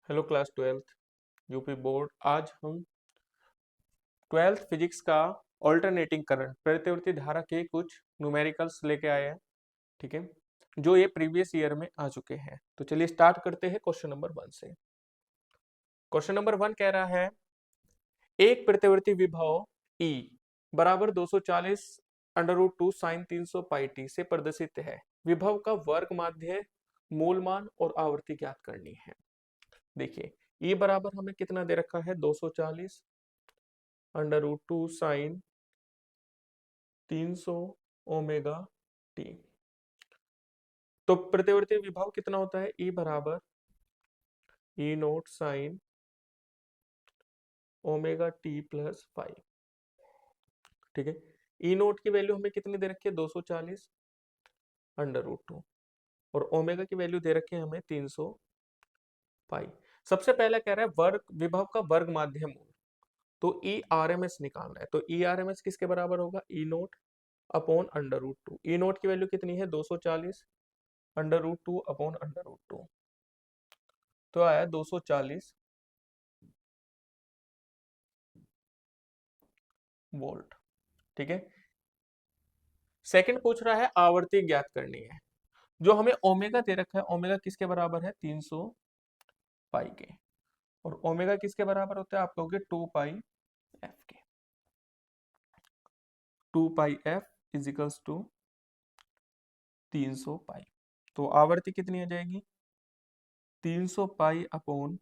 Hello class 12th UP board. आज हम 12th physics का ऑल्टरनेटिंग करंट प्रतिवर्ती धारा के कुछ न्यूमेरिकल्स लेके आए हैं। ठीक है, जो ये प्रीवियस ईयर में आ चुके हैं। तो चलिए स्टार्ट करते हैं क्वेश्चन नंबर 1 से। क्वेश्चन नंबर 1 कह रहा है एक प्रतिवर्ती विभव E बराबर 240 under root 2 sine 300 pi T से प्रदर्शित है। विभव का वर्ग माध्य, मूल मान और आवृत्ति ज्ञात करनी है। देखिए E बराबर हमें कितना दे रखा है 240 under root 2 sine 300 omega T. तो प्रतिवर्ती विभव कितना होता है E बराबर E naught sine omega T plus 5। ठीक है, E नोट की वैल्यू हमें कितनी दे रखी है 240 अंडर रूट 2 और ओमेगा की वैल्यू दे रखी है हमें 300 पाई। सबसे पहला कह रहा है वर्ग विभव का वर्ग माध्य मूल, तो ई आर एम एस निकालना है। तो ई आर एम एस किसके बराबर होगा E naught upon under root 2। E naught की वैल्यू कितनी है 240 under root 2 upon under root 2, तो आया 240 वोल्ट। ठीक है, सेकंड पूछ रहा है आवर्ती ज्ञात करनी है। जो हमें ओमेगा दे रखा है, ओमेगा किसके बराबर है 300 पाई के, और ओमेगा किसके बराबर होता है आप कहोगे 2 पाई एफ के। 2 pi F is equals to 300 पाई। तो आवर्ती कितनी आ जाएगी 300 पाई अपॉन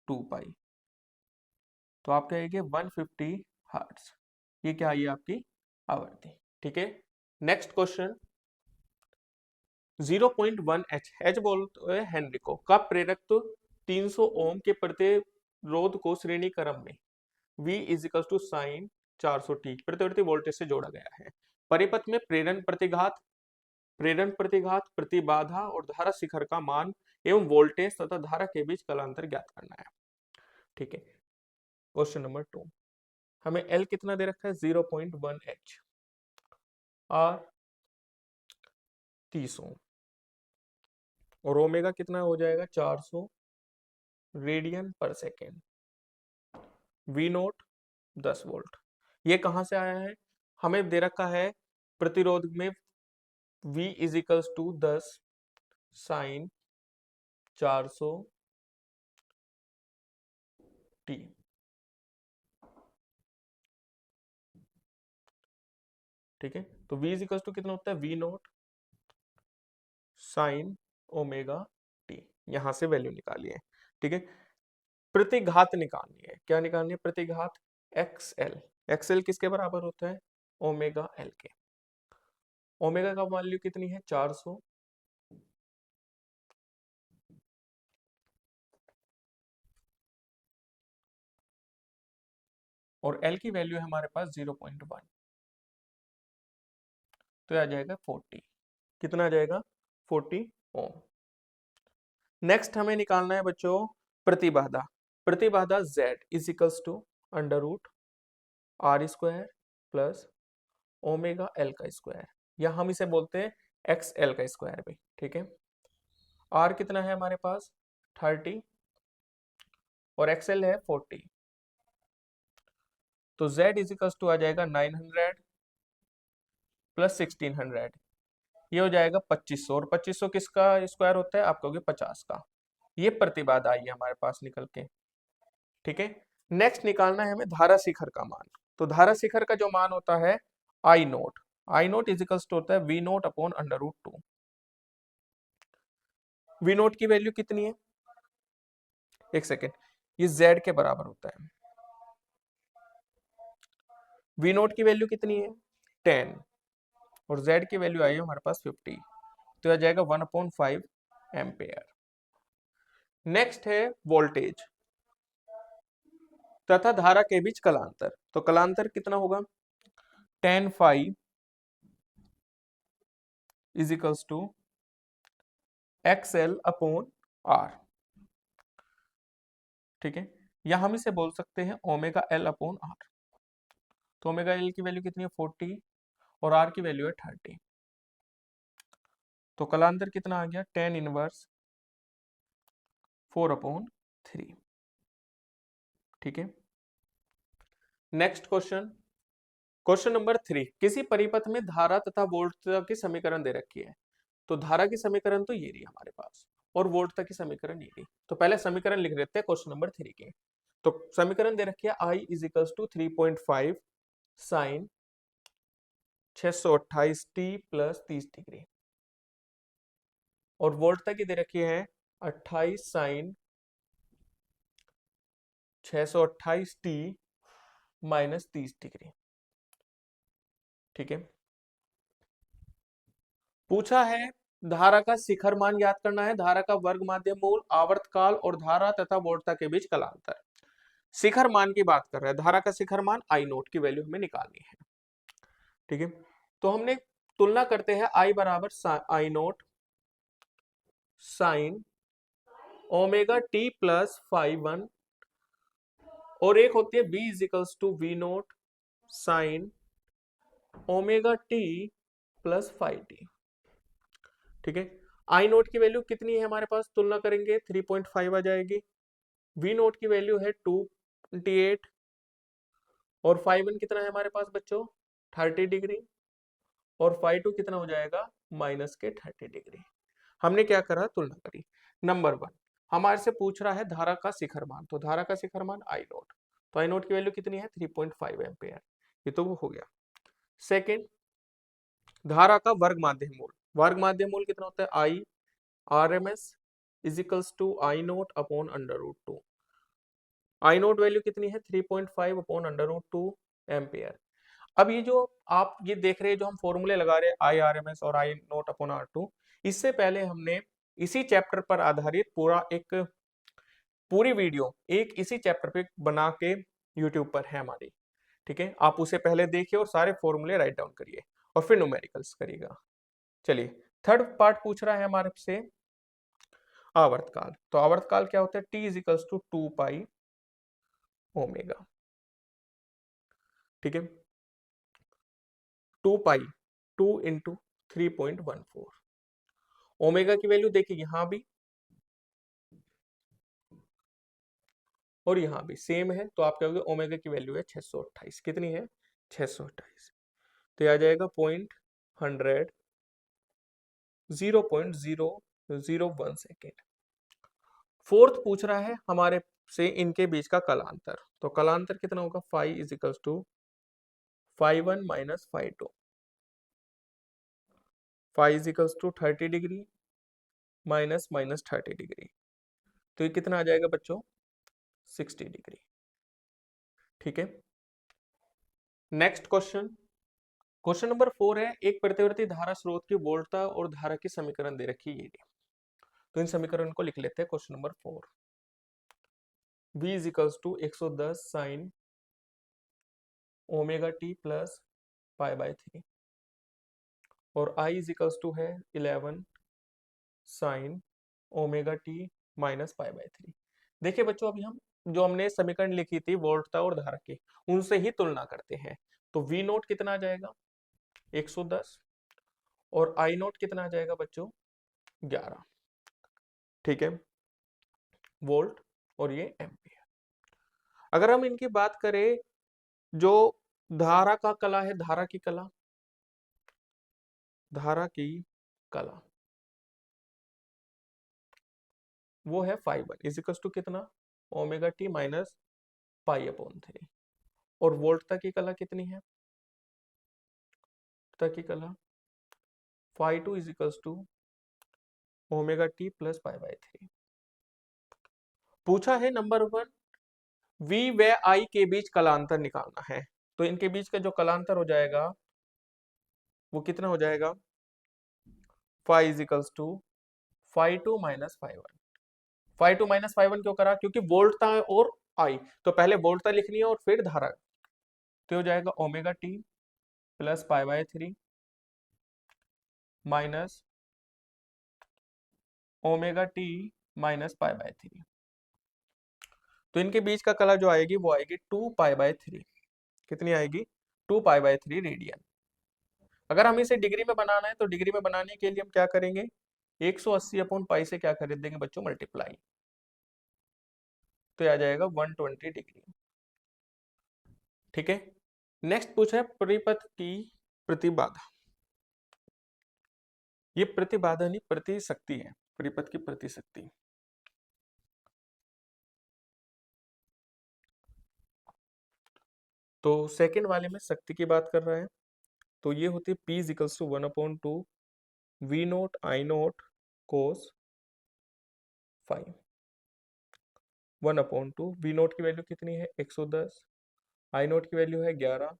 2 पाई, तो आप कहेंगे 150 हर्ट्ज। ये क्या है आपकी आवर्ती। ठीक है, नेक्स्ट क्वेश्चन 0.1 एच बोलते हैं हेनरी को का प्रेरक 300 ओम के प्रतिरोध को श्रेणी क्रम में V is equal to sine 400 T प्रतिवर्ती वोल्टेज से जोड़ा गया है। परिपथ में प्रेरण प्रतिघात प्रतिबाधा और धारा शिखर का मान एवं वोल्टेज तथा धारा के बीच कालांतर ज्ञात करना है। ठीक है, क्वेश्चन नंबर 2 हमें L कितना दे रखा है 0.1 एच, R 30 ओम और ओमेगा कितना हो जाएगा 400 रेडियन पर सेकेंड। V note 10 volt. ये कहां से आया है, हमें दे रखा है प्रतिरोध में V is equals to 10 sine 400 T. ठीक है, तो V इज इक्वल्स टू कितना होता है V note sine omega T. यहां से वैल्यू निकालिए। ठीक है, प्रतिघात निकालनी है। क्या निकालनी है प्रतिघात XL। XL किसके बराबर होता है ओमेगा L के। ओमेगा का वैल्यू कितनी है 400 और L की वैल्यू है हमारे पास 0.1, तो आ जाएगा 40। कितना आ जाएगा 40 ओम। नेक्स्ट हमें निकालना है बच्चों प्रतिबाधा। प्रतिबाधा Z is equals to under root R square plus omega L का स्क्वायर, या हम इसे बोलते हैं XL का स्क्वायर भी। ठीक है, R कितना है हमारे पास 30 और XL है 40, तो Z इज इक्वल्स टू आ जाएगा 900 प्लस 1600, ये हो जाएगा 2500। और 2500 किसका स्क्वायर होता है आप कहोगे 50 का। ये प्रतिबाधा आई है हमारे पास निकल के। ठीक है, नेक्स्ट निकालना है हमें धारा शिखर का मान। तो धारा शिखर का जो मान होता है I naught, I naught is equals to होता है V naught upon under root 2। V naught की वैल्यू कितनी है एक सेकेंड, ये Z के बराबर होता है। वी नोट की वैल्यू कितनी है 10 और Z की वैल्यू आई है हमारे पास 50, तो आ जाएगा 1/5 एम्पेयर। नेक्स्ट है वोल्टेज तथा धारा के बीच कलांतर। तो कलांतर कितना होगा 10 phi is equals to XL upon R। ठीक है, या हम इसे बोल सकते हैं ओमेगा L अपॉन R। तो ओमेगा L की वैल्यू कितनी है 40 और R की वैल्यू है 30, तो कलांतर कितना आ गया 10 इनवर्स 4 अपॉन 3। ठीक है, नेक्स्ट क्वेश्चन, क्वेश्चन नंबर 3, किसी परिपथ में धारा तथा वोल्टता की समीकरण दे रखी है। तो धारा की समीकरण तो ये रही हमारे पास और वोल्टता की समीकरण ये रही। तो पहले समीकरण लिख लेते हैं क्वेश्चन नंबर 3 के। तो समीकरण दे रखी है I equals to 3.5 sine 628t plus 30 degree, और वोल्टता की दे रखी है 28 साइन 628t माइनस 30 डिग्री। ठीक है, पूछा है धारा का शिखर मान ज्ञात करना है, धारा का वर्ग माध्यम मूल, आवर्तकाल और धारा तथा वोल्टता के बीच कालांतर। शिखर मान की बात कर रहे हैं, धारा का शिखर मान आई नोट की वैल्यू हमें निकालनी है। ठीक है, तो हमने तुलना करते हैं आई बराबर I naught sine omega T plus 5 और एक होती है B is equals to V naught sine omega T plus 5t। ठीक है, आई नोट की वैल्यू कितनी है हमारे पास, तुलना करेंगे 3.5 आ जाएगी, वी नोट की वैल्यू है 228 और 5 कितना है हमारे पास बच्चों 30 डिग्री, और 5 कितना हो जाएगा माइनस के 30 डिग्री। हमने क्या करा, तुलना करी। नंबर 1 हमारे से पूछ रहा है धारा का शिखर मान, तो धारा का शिखर मान आई नोट, तो आई नोट की वैल्यू कितनी है 3.5 एम्पियर, ये तो वो हो गया। सेकेंड, धारा का वर्ग माध्यम मूल, वर्ग माध्यम मूल कितना होता है I R M S equals to I naught upon under root 2। I naught value कितनी है 3.5 अपॉन अंडर रूट 2 एम्पियर। अब ये जो आप ये देख रहे हैं जो हम फॉर्मूले लगा रहे हैं आई आर एम एस और आई नोट अपॉन आर 2, इससे पहले हमने इसी चैप्टर पर आधारित पूरी वीडियो एक इसी चैप्टर पे बना के यूट्यूब पर है हमारी। ठीक है, आप उसे पहले देखिए और सारे फॉर्मूले राइट डाउन करिए और फिर न्यूमेरिकल्स करिएगा। चलिए, थर्ड पार्ट पूछ रहा है हमारे से आवर्तकाल। तो आवर्तकाल क्या होता है, T equals to 2 pi omega. ठीक है, 2 पाई 2 इंटू 3.14, ओमेगा की वैल्यू देखिए यहां भी और यहां भी सेम है, तो आप कहोगे ओमेगा की वैल्यू है 628, कितनी है 628, तो यह आ जाएगा 0.001 सेकेंड। फोर्थ पूछ रहा है हमारे से इनके बीच का कलांतर, तो कलांतर कितना होगा 5 equals to 5 minus 5 equals to 30 degree minus minus 30 degree, तो ये कितना आ जाएगा बच्चों 60 डिग्री। ठीक है, नेक्स्ट क्वेश्चन, क्वेश्चन नंबर 4 है एक प्रतिवर्ती धारा स्रोत की वोल्टता और धारा की समीकरण दे रखी है ये, तो इन समीकरण को लिख लेते हैं। Question number 4, v equals to 110 sine omega T plus pi by 3 और I इजिकल्स टू है 11 sine omega T minus pi by 3। देखिए बच्चों, अभी हम जो हमने समीकरण लिखी थी वोल्टता और धारा की, उनसे ही तुलना करते हैं। तो V नोट कितना आ जाएगा 110 और I नोट कितना आ जाएगा बच्चों 11। ठीक है, वोल्ट और ये एम्पियर। अगर हम इनकी बात करें, जो धारा का कला है, धारा की कला, धारा की कला वो है 5 इजिकल्स टू कितना omega T minus pi upon 3, और वोल्टता की कला कितनी है, की कला 5 equals to omega T plus pi by 3। पूछा है नंबर 1 V व I के बीच कलांतर निकालना है, तो इनके बीच का जो कलांतर हो जाएगा वो कितना हो जाएगा 5 इजिकल्स टू 5 माइनस 5 माइनस 5 क्यों करा, क्योंकि वोल्टता और I, तो पहले वोल्टता लिखनी है और फिर धारा, तो हो जाएगा omega T plus pi by 3 minus omega T minus pi by 3। तो इनके बीच का कला जो आएगी वो आएगी 2 पाई बाय 3, कितनी आएगी 2 पाई बाय 3 रेडियन। अगर हमें इसे डिग्री में बनाना है तो डिग्री में बनाने के लिए हम क्या करेंगे 180 अपॉन पाई से क्या कर देंगे बच्चों मल्टीप्लाई, तो ये आ जाएगा 120 डिग्री। ठीक है। नेक्स्ट पूछा है परिपथ की प्रतिबाधा। ये प्रतिबाधा नहीं, प्रतिशक्ति है, परिपथ की प्रतिशक्ति। तो सेकंड वाले में शक्ति की बात कर रहा है, तो ये होती है P equals to 1/2 V naught I naught cos 5। 1/2 V naught की वैल्यू कितनी है 110, I नोट की वैल्यू है 11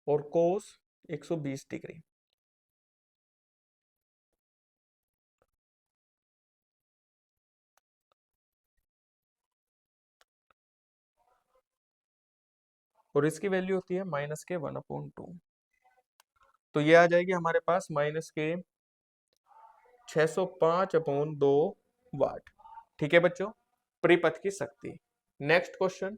और कोस 120 डिग्री। और इसकी वैल्यू होती है माइनस के 1/2। तो ये आ जाएगी हमारे पास माइनस के 605/2 वाट। ठीक है बच्चों, परिपथ की शक्ति। नेक्स्ट क्वेश्चन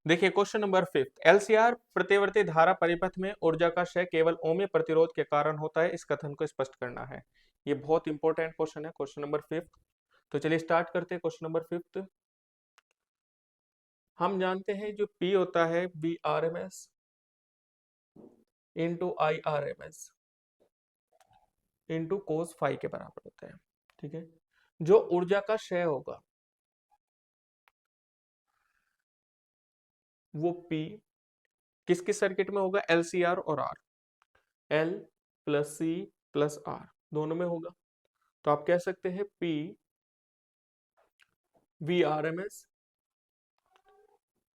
देखिए, क्वेश्चन नंबर 5, एलसीआर प्रतिवर्ती धारा परिपथ में ऊर्जा का क्षय केवल ओमे प्रतिरोध के कारण होता है, इस कथन को स्पष्ट करना है। ये बहुत इंपॉर्टेंट क्वेश्चन है, क्वेश्चन नंबर 5। तो चलिए स्टार्ट करते हैं क्वेश्चन नंबर 5। हम जानते हैं जो P होता है V R M S into I R M S into cos five के बराबर होता है। ठीक है। जो ऊर्जा का क्षय होगा वो P किस किस सर्किट में होगा, LCR और R, L plus C plus R दोनों में होगा। तो आप कह सकते हैं P V R M S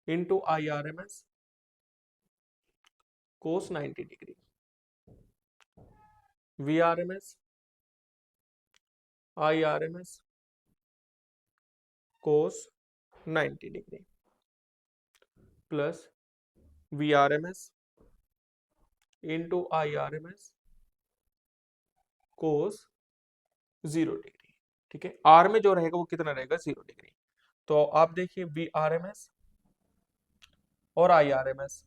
into I R M S cos 90 degree, V R M S I R M S cos 90 degree plus V R M S into I R M S cos 0 degree. ठीक है। Are में जो रहेगा वो कितना रहेगा 0 degree. तो आप देखिए वी आर एम एस और I R M S,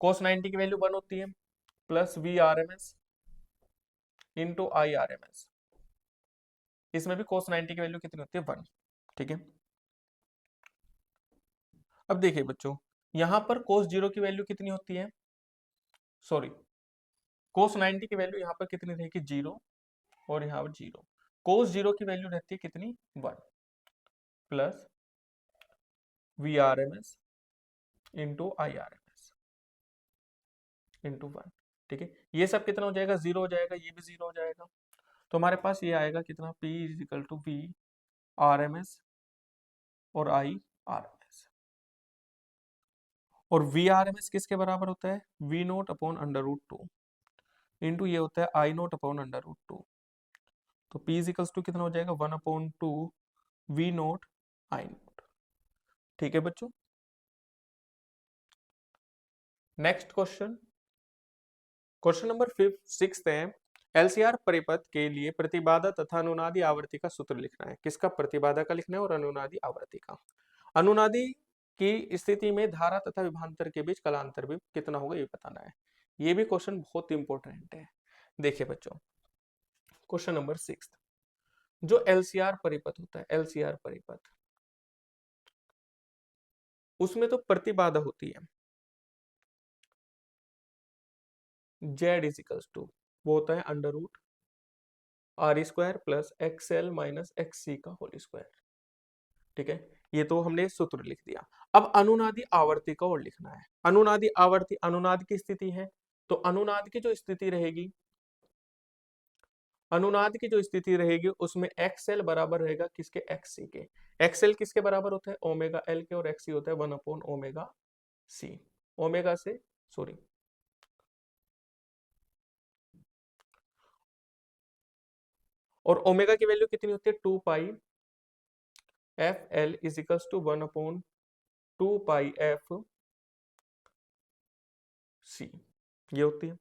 cos 90 की वैल्यू 1 होती है, plus V R M S into I R M S, इसमें भी कोस 90 की वैल्यू कितनी होती है 1। ठीक है। अब देखिए बच्चों, यहां पर कोस 0 की वैल्यू कितनी होती है, सॉरी कोस 90 की वैल्यू यहां पर कितनी रहेगी 0 और यहां पर 0। कोस 0 की वैल्यू रहती है कितनी 1 plus V R M S into I R M S into 1। ठीक है। ये सब कितना हो जाएगा 0 हो जाएगा, ये भी 0 हो जाएगा। तो हमारे पास ये आएगा कितना P equal to V R M S और आई आर एम एस। और वी आर एम एस किसके बराबर होता है, V naught upon under root 2 into ये होता है I naught upon under root 2। तो P इजिकल्स टू कितना हो जाएगा 1/2 वी नोट आई नोट। ठीक है बच्चों। नेक्स्ट क्वेश्चन, क्वेश्चन नंबर 6 है, एलसीआर परिपथ के लिए प्रतिबाधा तथा अनुनादी आवर्ती का सूत्र लिखना है। किसका, प्रतिबाधा का लिखना है और अनुनादी आवर्ती का। अनुनादी की स्थिति में धारा तथा विभवांतर के बीच कलांतर भी कितना होगा ये बताना है। ये भी क्वेश्चन बहुत इंपॉर्टेंट है। देखिए बच्चों, क्वेश्चन नंबर 6, जो एलसीआर परिपथ होता है, एलसीआर परिपथ, उसमें तो प्रतिबाधा होती है जेड इजिकल्स टू, वो होता है under root R square plus X L minus X C का होल स्क्वायर। ठीक है। ये तो हमने सूत्र लिख दिया। अब अनुनादी आवर्ती का और लिखना है। अनुनादी आवर्ती अनुनाद की स्थिति है, तो अनुनाद की जो स्थिति रहेगी, अनुनाद की जो स्थिति रहेगी उसमें एक्सएल बराबर रहेगा किसके, एक्ससी के। एक्सएल किसके बराबर होता है, ओमेगा एल के, और एक्ससी होता है 1/ओमेगा सी। ओमेगा से सॉरी और ओमेगा की वैल्यू कितनी होती है 2 pi F L is equals to 1/2 pi F C, ये होती है।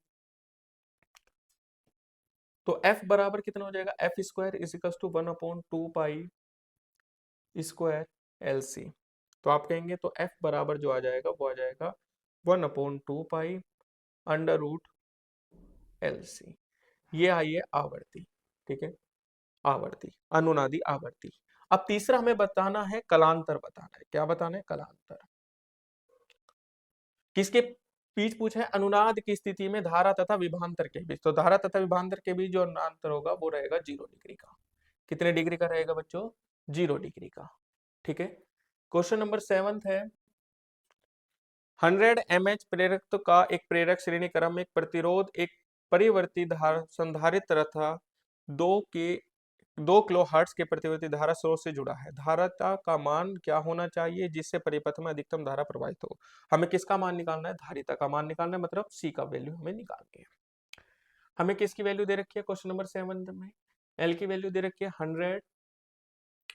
तो f बराबर कितना हो जाएगा, F square is equals to 1/2 pi square L C. तो आप कहेंगे तो f बराबर जो आ जाएगा वो आ जाएगा 1/2 pi under root L C. ये आई है आवर्ती। ठीक है, आवर्ती, अनुनादी आवर्ती। अब तीसरा हमें बताना है कलांतर, बताना है। क्या बताना है? कलांतर। किसके बीच पूछा है? अनुनाद की स्थिति में धारा तथा विभवांतर के बीच। तो धारा तथा विभवांतर के बीच जो अनुनाद होगा वो रहेगा 0 डिग्री का। कितने डिग्री का रहेगा बच्चों? 0 डिग्री का। ठीक है। क्वेश्चन नंबर 7 है, 100 mH प्रेरक का एक प्रेरक श्रेणी क्रम में एक प्रतिरोध एक परिवर्ती धारा संधारित्र तथा 2 किलो हर्ट्ज के प्रतिवर्ती धारा स्रोत से जुड़ा है। धारिता का मान क्या होना चाहिए जिससे परिपथ में अधिकतम धारा प्रवाहित हो? हमें किसका मान निकालना है? धारिता का मान निकालना है, मतलब सी का वैल्यू हमें निकालनी है। हमें किसकी वैल्यू दे रखी है क्वेश्चन नंबर 7 में? एल की वैल्यू दे रखी है 100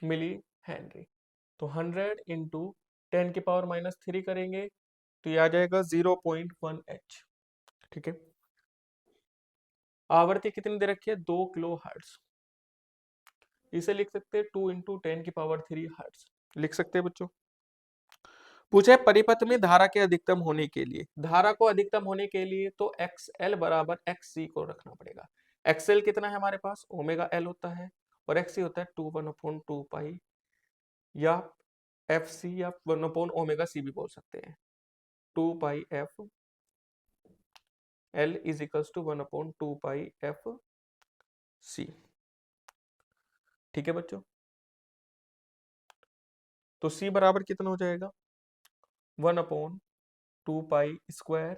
मिली हेनरी। तो 100 इंटू 10⁻³ करेंगे तो ये आ जाएगा 0.1 H। ठीक है। आवृत्ति कितनी दे रखी है? 2 किलो हर्ट्ज। इसे लिख सकते हैं 2 इंटू 10⁻³ हर्ट्ज, लिख सकते हैं बच्चों। पूछे परिपथ में धारा के अधिकतम होने के लिए, धारा को अधिकतम होने के लिए तो XL बराबर XC को रखना पड़ेगा। XL कितना है हमारे पास? ओमेगा L होता है, और XC होता है 2 पाई, या FC या 1/ओमेगा C भी बोल सकते हैं। 2 पाई F L is equals to 1/2 pi FC। ठीक है बच्चों। तो C बराबर कितना हो जाएगा? 1/2 पाई²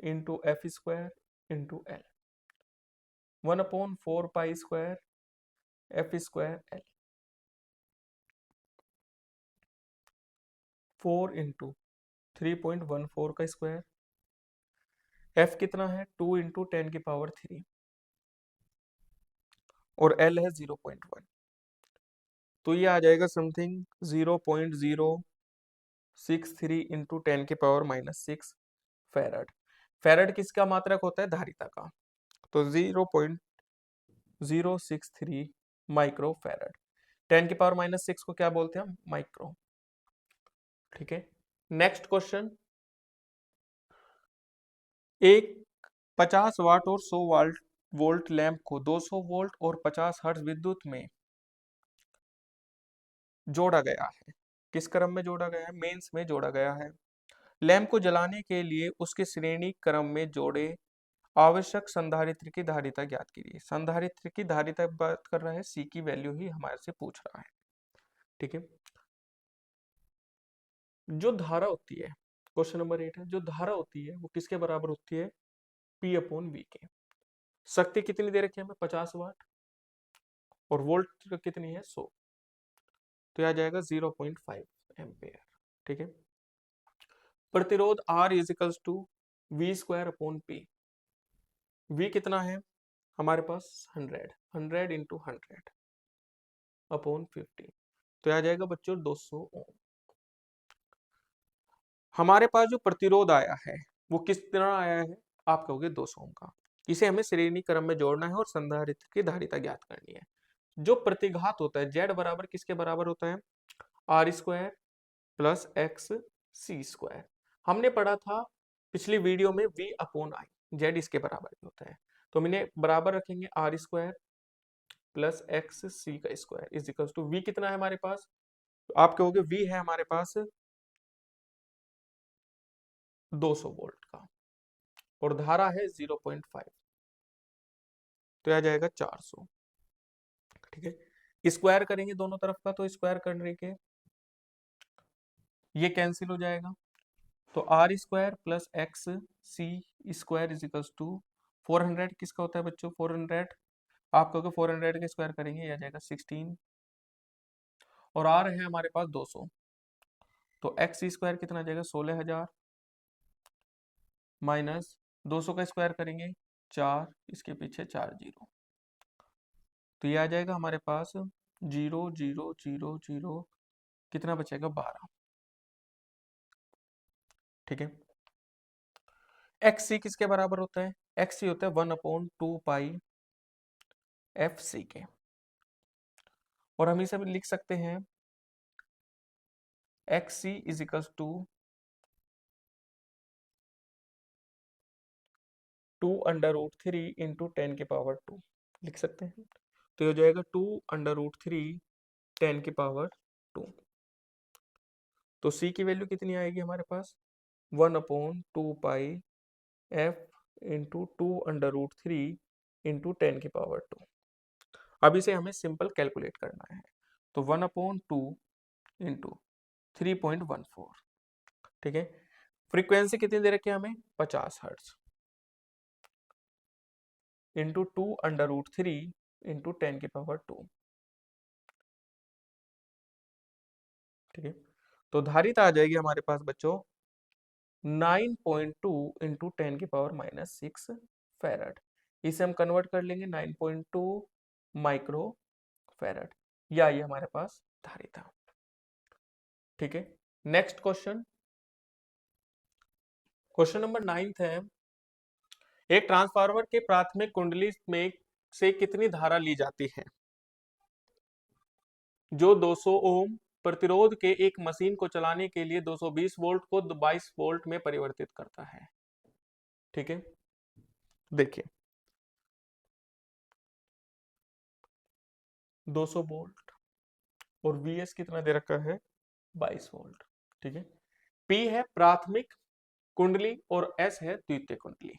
इंटू F² इंटू L। 1/4 पाई² F² L। 4 इंटू 3.14 का स्क्वायर। F कितना है? 2 इंटू 10⁻³ और L है 0.1। तो ये आ जाएगा समथिंग 0.063 इंटू 10⁻⁻6 फैरड। फैरड किसका मात्रक होता है? धारिता का। तो 0.063 माइक्रो फैरड। 10⁻⁻6 को क्या बोलते हैं हम? माइक्रो। ठीक है। नेक्स्ट क्वेश्चन, एक 50 वाट और 100 वोल्ट लैंप को 200 वोल्ट और 50 हर्ट्ज विद्युत में जोड़ा गया है। किस क्रम में जोड़ा गया है? मेंस में जोड़ा गया है। लैंप को जलाने के लिए उसके श्रेणी क्रम में जोड़े आवश्यक संधारित्र की धारिता ज्ञात कीजिए। संधारित्र की धारिता बात कर रहा है, सी की वैल्यू ही हमारे से पूछ रहा है। ठीक है। जो धारा होती है, क्वेश्चन नंबर 8 है, जो धारा होती है वो किसके बराबर होती है? P/V के। शक्ति कितनी दे रखी है हमें? 50 वाट, और वोल्ट कितनी है? 100। तो आ जाएगा 0.5 एम्पेयर। ठीक है। प्रतिरोध R is equals to V²/P। V कितना है हमारे पास? 100 इंटू 100/50। तो आ जाएगा बच्चों 200 ओम। हमारे पास जो प्रतिरोध आया है वो कितना आया है? आप कहोगे 200 ओम का। इसे हमें श्रेणी क्रम में जोड़ना है और संधारित्र की धारिता ज्ञात करनी है। जो प्रतिघात होता है Z बराबर किसके बराबर होता है? R² plus XC²। हमने पढ़ा था पिछली वीडियो में V/I, Z इसके बराबर ही होता है। तो हमने बराबर रखेंगे R² plus XC² is equal to V कितना है हमारे पास? आप कहोगे V है हमारे पास 200 वोल्ट का, और धारा है 0.5, तो आ जाएगा 400। ठीक है। स्क्वायर करेंगे दोनों तरफ का, तो स्क्वायर करने के ये कैंसिल हो जाएगा। तो R² plus XC² is equal to 400 किसका होता है बच्चों? 400। आप कहोगे 400 के स्क्वायर करेंगे, ये आ जाएगा 16, और R है हमारे पास 200, तो XC² कितना आ जाएगा? 16,000 माइनस 200 का स्क्वायर करेंगे 4, इसके पीछे 4 जीरो, तो ये आ जाएगा हमारे पास 0,0,0,0 कितना बचेगा? 12। ठीक है। XC किसके बराबर होता है? XC होता है 1/2 पाई FC के, और हम इसे भी लिख सकते हैं XC is equal to 2√3 into 10⁻², लिख सकते हैं। तो ये हो जाएगा 2√3 10 की पावर 2। तो C की वैल्यू कितनी आएगी हमारे पास, 1/2 पाई F इंटू 2√3 इंटू 10 की पावर 2। अब इसे हमें सिंपल कैलकुलेट करना है, तो 1/2 इंटू 3.14, ठीक है। फ्रीक्वेंसी कितनी दे रखी है हमें, 50 हर्ट्ज, इंटू 2√3 इंटू 10 की पावर 2, ठीक है। तो धारिता आ जाएगी हमारे पास बच्चों 9.2 इंटू 10 की पावर -6 फैरड। इसे हम कन्वर्ट कर लेंगे 9.2 माइक्रो फैरड, या ये हमारे पास धारिता, ठीक है। नेक्स्ट क्वेश्चन, क्वेश्चन नंबर 9 है, एक ट्रांसफार्मर के प्राथमिक कुंडली में से कितनी धारा ली जाती है जो 200 ओम प्रतिरोध के एक मशीन को चलाने के लिए 220 वोल्ट को 22 वोल्ट में परिवर्तित करता है, ठीक है। देखिए 200 वोल्ट और Vs कितना दे रखा है, 22 वोल्ट, ठीक है। P है प्राथमिक कुंडली और S है द्वितीय कुंडली,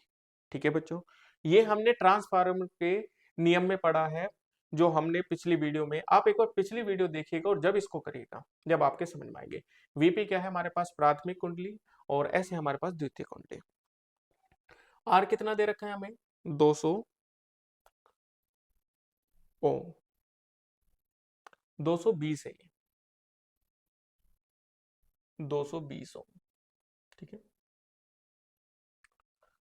ठीक है बच्चों। ये हमने ट्रांसफार्मर के नियम में पढ़ा है, जो हमने पिछली वीडियो में, आप एक बार पिछली वीडियो देखिएगा और जब इसको करिएगा जब आपके समझ में आएंगे। Vp क्या है हमारे पास, प्राथमिक कुंडली, और S है हमारे पास द्वितीय कुंडली। R कितना दे रखा है हमें, 200 ओम, 220 है ये, 220 ओम, ठीक है।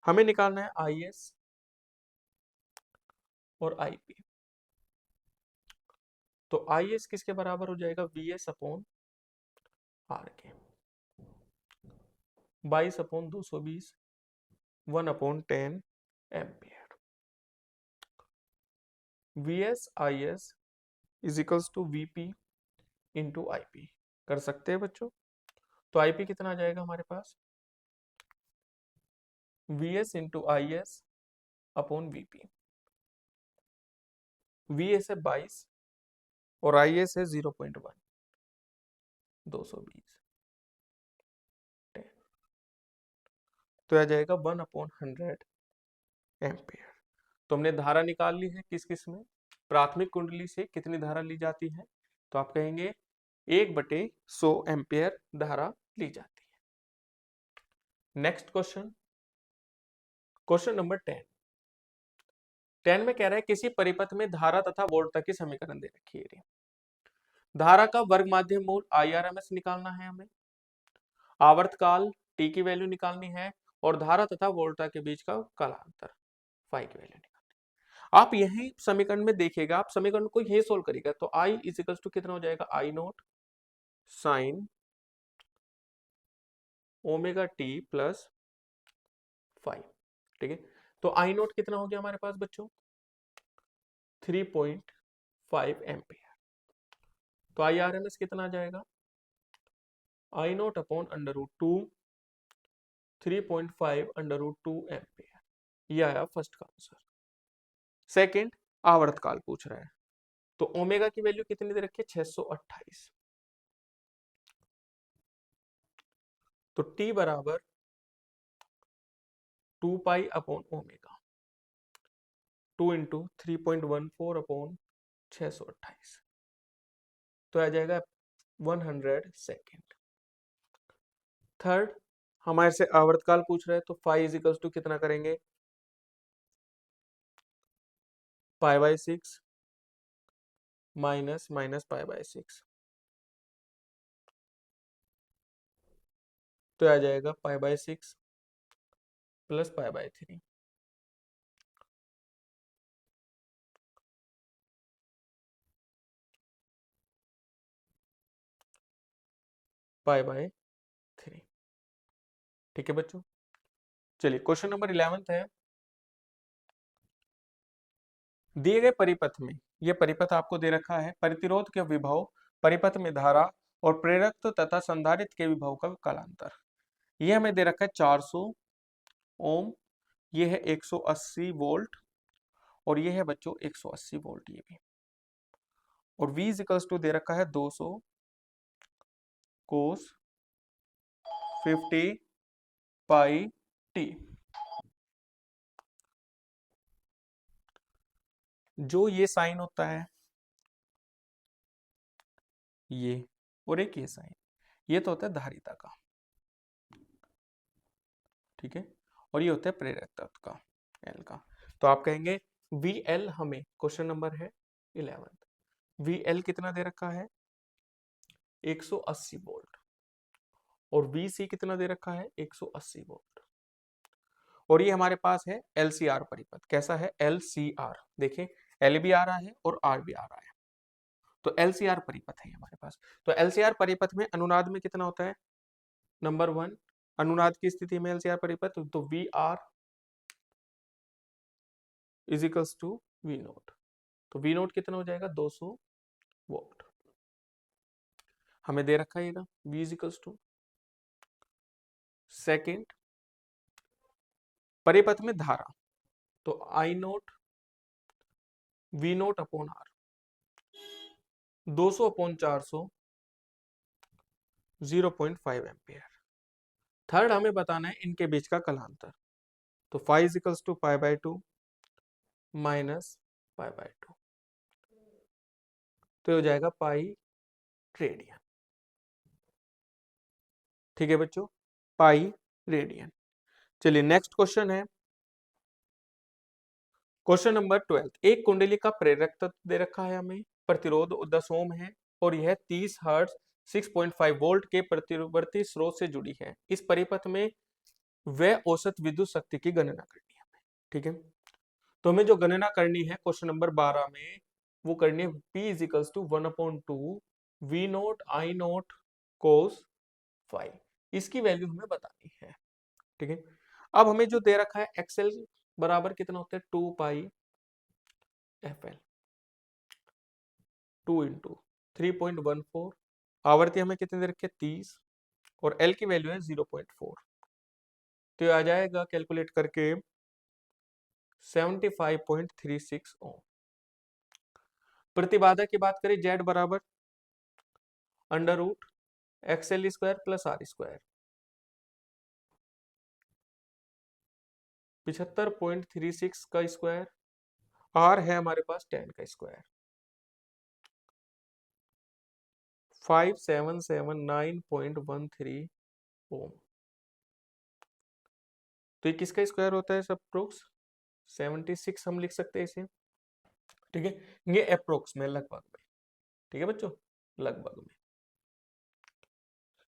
हमें निकालना है IS और IP। तो IS किसके बराबर हो जाएगा, VS अपॉन R के, 22/220, 1/10 ampere. VS IS is equals to VP into IP, कर सकते हैं बच्चों। तो IP कितना आ जाएगा हमारे पास, VS into IS upon VP। VS है 22 और IS है 0.1, 220, तो आ जाएगा 1/100 एम्पियर। तो हमने धारा निकाल ली है किस किस में, प्राथमिक कुंडली से कितनी धारा ली जाती है, तो आप कहेंगे 1/100 एम्पियर धारा ली जाती है। नेक्स्ट क्वेश्चन, क्वेश्चन नंबर 10 में कह रहा है किसी परिपथ में धारा तथा वोल्टता की समीकरण दे रखी है। धारा का वर्ग माध्य मूल IRMS निकालना है हमें, आवर्तकाल T की वैल्यू निकालनी है, और धारा तथा वोल्टता के बीच का कालांतर फाई की वैल्यू निकालनी है। आप यही समीकरण में देखिएगा, आप समीकरण को ये सोल्व करिएगा, तो I इज इक्वल टू कितना हो जाएगा, I note sine omega T plus five, ठीक है। तो I नोट कितना हो गया हमारे पास बच्चों, 3.5 एम्पियर। तो IRMS कितना आ जाएगा, I नोट अपॉन √2 3.5 √2 एम्पियर। ये आया फर्स्ट का आंसर। सेकंड, आवर्तकाल पूछ रहा है, तो ओमेगा की वैल्यू कितनी दे रखी है, 628। तो T बराबर 2 pi upon omega, 2 into 3.14 upon 628, तो आ जाएगा 100 सेकेंड। थर्ड, हमारे से आवर्तकाल पूछ रहा है, तो फाई इज इक्वल्स टू कितना करेंगे, π/6 माइनस माइनस π/6, तो आ जाएगा π/6 प्लस π/3। π/3, ठीक है बच्चों। चलिए क्वेश्चन नंबर 11 है, दिए गए परिपथ में, यह परिपथ आपको दे रखा है, प्रतिरोध के विभव, परिपथ में धारा और प्रेरक तथा संधारित्र के विभव का कालांतर। यह हमें दे रखा है 400 ओम, यह है 180 वोल्ट, और यह है बच्चों 180 वोल्ट ये भी। और v इजिकल्स टू दे रखा है 200 कोस 50 पाई टी। जो ये साइन होता है ये, और एक ये साइन, ये तो होता है धारिता का, ठीक है, और ये होता है प्रेरक तत्व का एल का। तो आप कहेंगे वी एल, हमें क्वेश्चन नंबर है 11, वी एल कितना दे रखा है 180 वोल्ट, और वी सी कितना दे रखा है 180 वोल्ट, और ये हमारे पास है एलसीआर परिपथ। कैसा है एलसीआर, देखिए एल भी आ रहा है और आर भी आ रहा है, तो एलसीआर परिपथ है हमारे पास। तो एलसीआर परिपथ में अनुनाद में कितना होता है, नंबर 1 अनुनाद की स्थिति में एलसीआर परिपथ, तो V R is equals to V naught, तो वी नोट कितना हो जाएगा 200 वोल्ट, हमें दे रखा है ना V is equals to. Second परिपथ में धारा, तो I naught V naught upon R, 200 upon 400 0.5 ampere. Third हमें बताना है इनके बीच का कलांतर, तो phi is equals to pi by 2 minus pi by 2, तो हो जाएगा पाई रेडियन, ठीक है बच्चों, पाई रेडियन। चलिए नेक्स्ट क्वेश्चन है क्वेश्चन नंबर 12। एक कुंडली का प्रेरक तत्व दे रखा है हमें, प्रतिरोध 10 ओम है, और यह 30 हर्ट्ज 6.5 वोल्ट के प्रतिवर्ती स्रोत से जुड़ी है। इस परिपथ में वह औसत विद्युत शक्ति की गणना करनी है हमें, ठीक है। तो हमें जो गणना करनी है क्वेश्चन नंबर 12 में, वो करनी है P is equals to 1/2 V naught I naught cos phi, इसकी वैल्यू हमें बतानी है, ठीक है। अब हमें जो दे रखा है एक्सएल बराबर कितना होता है 2 पाई एफ एल, 2 इंटू 3.14, आवृत्ति हमें कितने दे रखी है 30, और एल की वैल्यू है 0.4, तो आ जाएगा कैलकुलेट करके 75.36 ओम। प्रतिबाधा की बात करें जेड बराबर under root XL square plus R square, 75.36 का स्क्वायर, आर है हमारे पास 10 का स्क्वायर, 5779.13 ओम। तो ये किसका स्क्वायर होता है सब प्रोक्स 76 हम लिख सकते हैं इसे, ठीक है। ये अप्रोक्स में लगभग में, ठीक है बच्चों, लगभग में।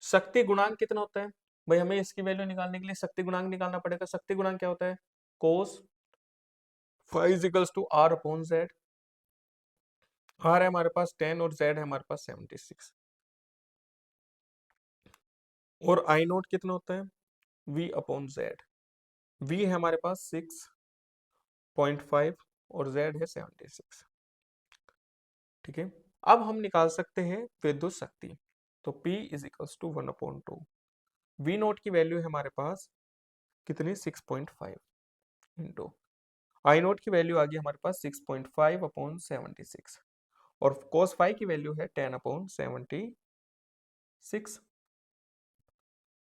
शक्ति गुणांक कितना होता है भाई, हमें इसकी वैल्यू निकालने के लिए शक्ति गुणांक निकालना पड़ेगा। शक्ति गुणांक क्या होता है cos phi is equals to R upon Z, R है हमारे पास 10 और जेड है हमारे पास 76, और आई नोट कितना होता है v अपॉन जेड, v है हमारे पास 6.5 और z है 76, ठीक है। अब हम निकाल सकते हैं विद्युत शक्ति, तो P is equals to 1/2, v naught की वैल्यू है हमारे पास कितनी 6.5 इंटू आई नोट की वैल्यू आ गई हमारे पास 6.5 अपॉन 76, और cos फाई की वैल्यू है 10 अपॉन 76,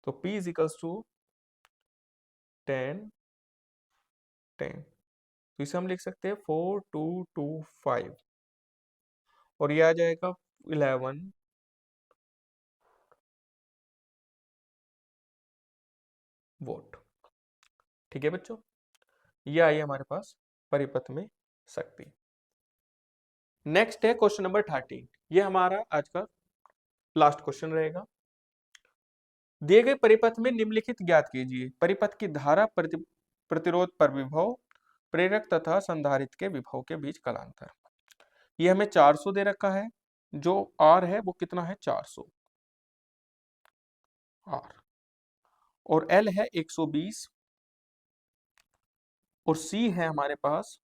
तो P इज इक्वल्स टू 10 10, तो इसे हम लिख सकते हैं 4225, और ये आ जाएगा 11 वोल्ट, ठीक है बच्चों। ये आई हमारे पास परिपथ में शक्ति। नेक्स्ट है क्वेश्चन नंबर 13, ये हमारा आज का लास्ट क्वेश्चन रहेगा। दिए गए परिपथ में निम्नलिखित ज्ञात कीजिए, परिपथ की धारा प्रतिरोध पर विभव, प्रेरक तथा संधारित्र के विभव के बीच कलांतर। ये हमें 400 दे रखा है, जो आर है वो कितना है 400 आर, और एल है 120, और सी है हमारे पास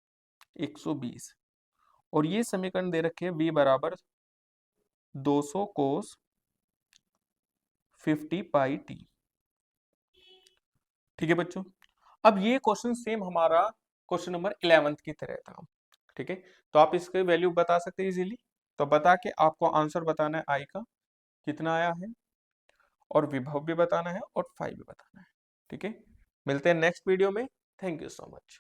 120, और ये समीकरण दे रखे हैं v बराबर 200 कोस 50 पाई टी, ठीक है बच्चों। अब ये क्वेश्चन सेम हमारा क्वेश्चन नंबर 11 की तरह था, ठीक है, तो आप इसके वैल्यू बता सकते हैं इजीली। तो बता के आपको आंसर बताना है आई का कितना आया है, और विभव भी बताना है और फाई भी बताना है। ठीक है, मिलते हैं नेक्स्ट वीडियो में। Thank you so much.